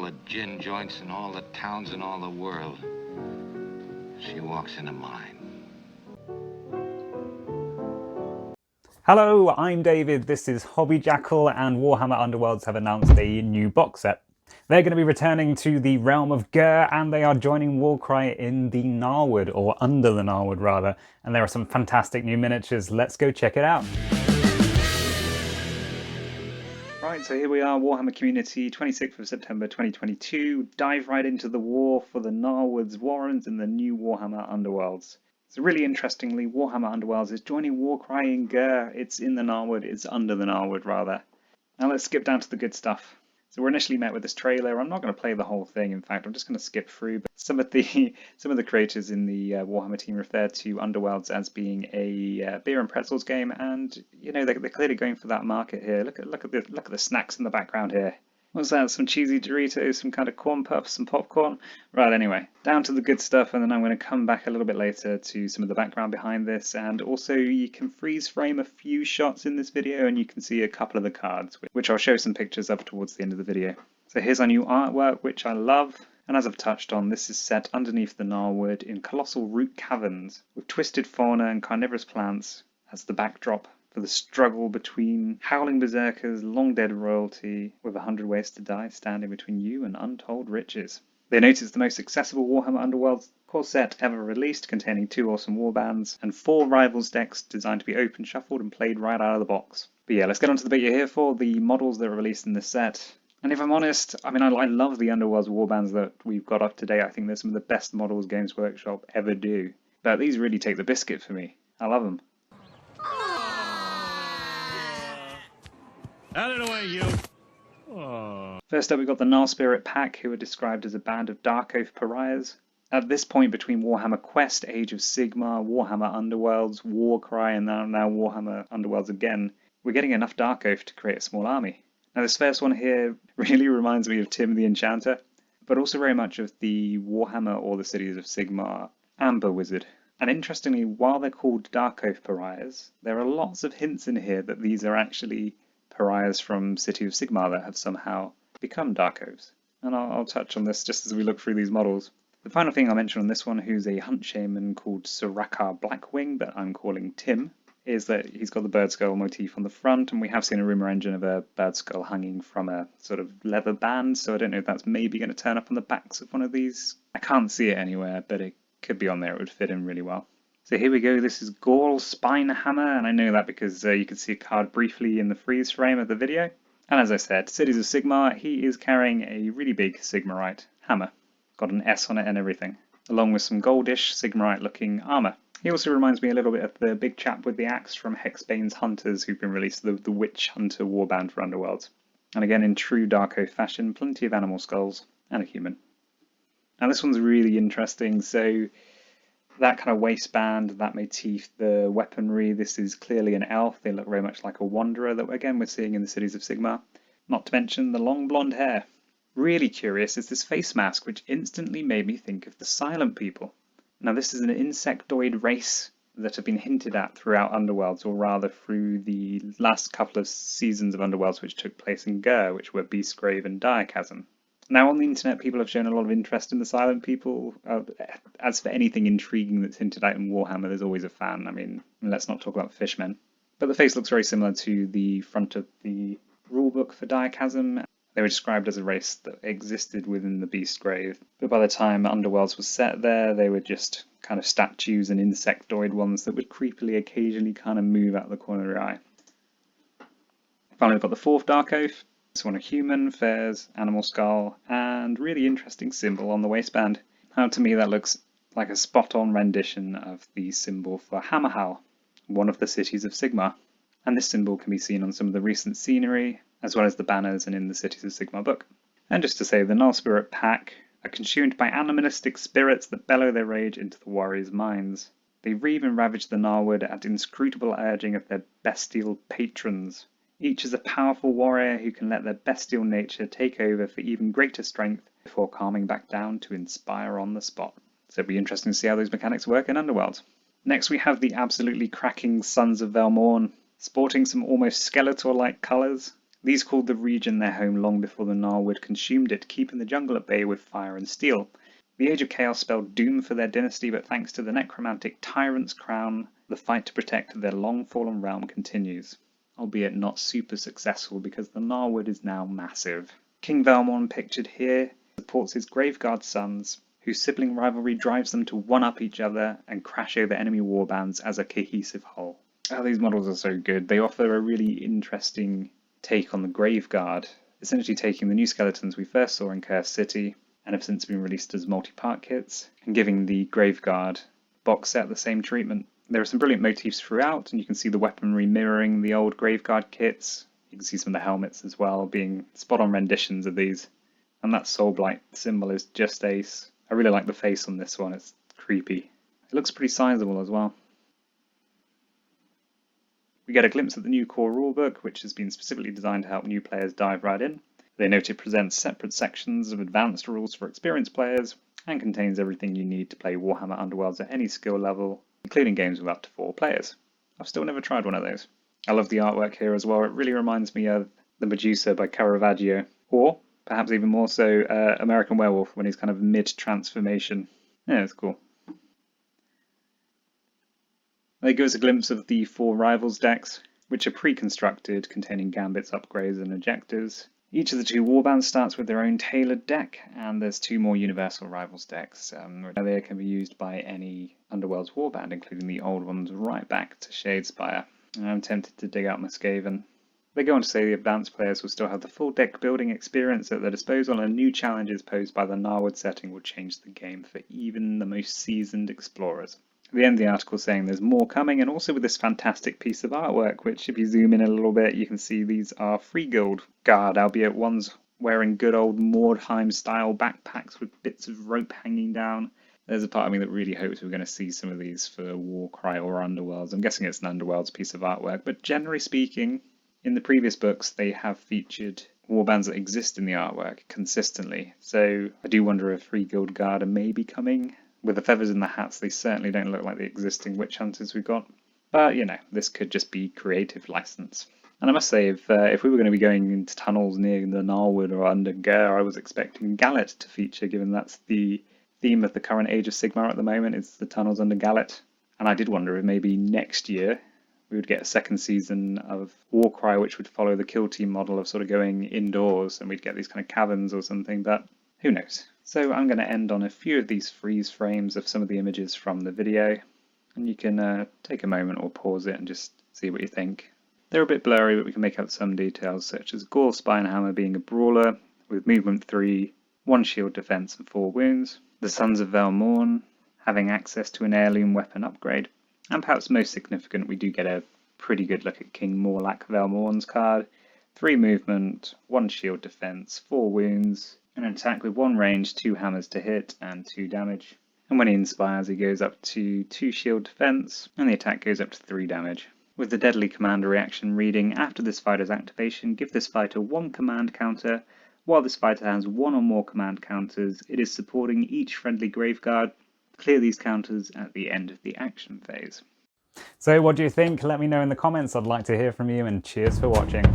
the gin joints in all the towns in all the world. She walks into mine. Hello, I'm David, this is Hobby Jackal, and Warhammer Underworlds have announced a new box set. They're going to be returning to the realm of Ghur, and they are joining Warcry in the Gnarlwood, or under the Gnarlwood rather, and there are some fantastic new miniatures. Let's go check it out. Right, so here we are, Warhammer Community, 26th of September 2022. Dive right into the war for the Gnarlwood's Warrens in the new Warhammer Underworlds. So really interestingly, Warhammer Underworlds is joining Warcry in Ghur. It's in the Gnarlwood, it's under the Gnarlwood rather. Now let's skip down to the good stuff. So we're initially met with this trailer. I'm not going to play the whole thing, in fact, I'm just going to skip through. But some of the creators in the Warhammer team refer to Underworlds as being a beer and pretzels game, and you know they're clearly going for that market here. Look at the snacks in the background here. What's that? Some cheesy Doritos, some kind of corn puffs, some popcorn? Right, anyway, down to the good stuff, and then I'm going to come back a little bit later to some of the background behind this, and also you can freeze frame a few shots in this video, and you can see a couple of the cards, which I'll show some pictures of towards the end of the video. So here's our new artwork, which I love, and as I've touched on, this is set underneath the Gnarlwood in colossal root caverns, with twisted fauna and carnivorous plants as the backdrop for the struggle between howling berserkers, long-dead royalty, with 100 ways to die standing between you and untold riches. They note it's the most accessible Warhammer Underworlds core set ever released, containing 2 awesome warbands and 4 rivals decks designed to be open, shuffled, and played right out of the box. But yeah, let's get on to the bit you're here for, the models that are released in this set. And if I'm honest, I mean, I love the Underworlds warbands that we've got up to date. I think they're some of the best models Games Workshop ever do. But these really take the biscuit for me. I love them. Out of the way, you! Aww. First up, we've got the Gnarlspirit Pack, who are described as a band of Darkoath pariahs. At this point between Warhammer Quest, Age of Sigmar, Warhammer Underworlds, Warcry, and now Warhammer Underworlds again, we're getting enough Darkoath to create a small army. Now this first one here really reminds me of Tim the Enchanter, but also very much of the Warhammer or the Cities of Sigmar Amber Wizard. And interestingly, while they're called Darkoath pariahs, there are lots of hints in here that these are actually pariahs from City of Sigmar that have somehow become Darkoaths. And I'll touch on this just as we look through these models. The final thing I'll mention on this one, who's a hunt shaman called Sarrakkar Blackwing, but I'm calling Tim, is that he's got the bird skull motif on the front, and we have seen a rumour engine of a bird skull hanging from a sort of leather band, so I don't know if that's maybe going to turn up on the backs of one of these. I can't see it anywhere, but it could be on there, it would fit in really well. So here we go, this is Gnarlspirit Hammer, and I know that because you can see a card briefly in the freeze frame of the video. And as I said, Cities of Sigmar, he is carrying a really big Sigmarite hammer. Got an S on it and everything, along with some goldish Sigmarite looking armour. He also reminds me a little bit of the big chap with the axe from Hexbane's Hunters, who've been released, the Witch Hunter warband for Underworlds. And again, in true Darkoath fashion, plenty of animal skulls and a human. Now this one's really interesting, so that kind of waistband, that motif, the weaponry, this is clearly an elf. They look very much like a wanderer that again we're seeing in the Cities of Sigmar. Not to mention the long blonde hair. Really curious is this face mask, which instantly made me think of the Silent People. Now this is an insectoid race that have been hinted at throughout Underworlds, or rather through the last couple of seasons of Underworlds which took place in Ghur, which were Beastgrave and Diachasm. Now on the internet, people have shown a lot of interest in the Silent People. As for anything intriguing that's hinted at in Warhammer, there's always a fan. I mean, let's not talk about fishmen. But the face looks very similar to the front of the Rulebook for Diachasm. They were described as a race that existed within the Beastgrave, but by the time Underworlds was set there, they were just kind of statues and insectoid ones that would creepily occasionally kind of move out of the corner of your eye. Finally, we've got the 4th Darkoath. This one a human, fairs, animal skull, and really interesting symbol on the waistband. Now to me that looks like a spot-on rendition of the symbol for Hammerhal, one of the Cities of Sigmar. And this symbol can be seen on some of the recent scenery, as well as the banners and in the Cities of Sigmar book. And just to say, the Gnarlspirit Pack are consumed by animalistic spirits that bellow their rage into the warriors' minds. They reave and ravage the Gnarlwood at inscrutable urging of their bestial patrons. Each is a powerful warrior who can let their bestial nature take over for even greater strength before calming back down to inspire on the spot. So it'll be interesting to see how those mechanics work in Underworld. Next we have the absolutely cracking Sons of Velmorn, sporting some almost skeletal-like colours. These called the region their home long before the Gnarlwood consumed it, keeping the jungle at bay with fire and steel. The Age of Chaos spelled doom for their dynasty, but thanks to the necromantic Tyrant's Crown, the fight to protect their long-fallen realm continues. Albeit not super successful because the Gnarlwood is now massive. King Velmorn, pictured here, supports his Graveguard sons, whose sibling rivalry drives them to one-up each other and crash over enemy warbands as a cohesive whole. Oh, these models are so good. They offer a really interesting take on the Graveguard, essentially taking the new skeletons we first saw in Cursed City and have since been released as multi-part kits, and giving the Graveguard box set the same treatment. There are some brilliant motifs throughout, and you can see the weaponry mirroring the old Graveguard kits. You can see some of the helmets as well being spot-on renditions of these. And that Soulblight symbol is just ace. I really like the face on this one, it's creepy. It looks pretty sizable as well. We get a glimpse of the new core rulebook, which has been specifically designed to help new players dive right in. They note it presents separate sections of advanced rules for experienced players, and contains everything you need to play Warhammer Underworlds at any skill level, including games with up to 4 players. I've still never tried one of those. I love the artwork here as well. It really reminds me of The Medusa by Caravaggio, or perhaps even more so American Werewolf when he's kind of mid-transformation. Yeah, it's cool. There goes a glimpse of the 4 Rivals decks, which are pre-constructed, containing gambits, upgrades and objectives. Each of the 2 warbands starts with their own tailored deck, and there's 2 more Universal Rivals decks. They can be used by any Underworlds warband, including the old ones right back to Shadespire. I'm tempted to dig out Muscaven. They go on to say the advanced players will still have the full deck building experience at their disposal, and new challenges posed by the Gnarlwood setting will change the game for even the most seasoned explorers. At the end of the article saying there's more coming, and also with this fantastic piece of artwork, which if you zoom in a little bit you can see these are Free Guild Guard, albeit one's wearing good old Mordheim style backpacks with bits of rope hanging down. There's a part of me that really hopes we're going to see some of these for Warcry or Underworlds. I'm guessing it's an Underworlds piece of artwork, but generally speaking, in the previous books they have featured warbands that exist in the artwork consistently, so I do wonder if Free Guild Guard are maybe coming. With the feathers in the hats, they certainly don't look like the existing witch hunters we've got. But, you know, this could just be creative license. And I must say, if we were going to be going into tunnels near the Gnarlwood or under Ghur, I was expecting Gallet to feature, given that's the theme of the current Age of Sigmar at the moment, is the tunnels under Gallet. And I did wonder if maybe next year we would get a second season of Warcry, which would follow the kill team model of sort of going indoors, and we'd get these kind of caverns or something, but who knows. So I'm going to end on a few of these freeze frames of some of the images from the video, and you can take a moment or pause it and just see what you think. They're a bit blurry, but we can make out some details, such as Ghur Spinehammer being a brawler with movement 3, 1 shield defense and 4 wounds, the Sons of Velmorn having access to an heirloom weapon upgrade, and perhaps most significant, we do get a pretty good look at King Morlach Velmorn's card, 3 movement, 1 shield defense, 4 wounds, an attack with 1 range, 2 hammers to hit, and 2 damage. And when he inspires, he goes up to 2 shield defense, and the attack goes up to 3 damage. With the deadly commander reaction reading, after this fighter's activation, give this fighter 1 command counter. While this fighter has 1 or more command counters, it is supporting each friendly Graveguard. Clear these counters at the end of the action phase. So what do you think? Let me know in the comments. I'd like to hear from you, and cheers for watching.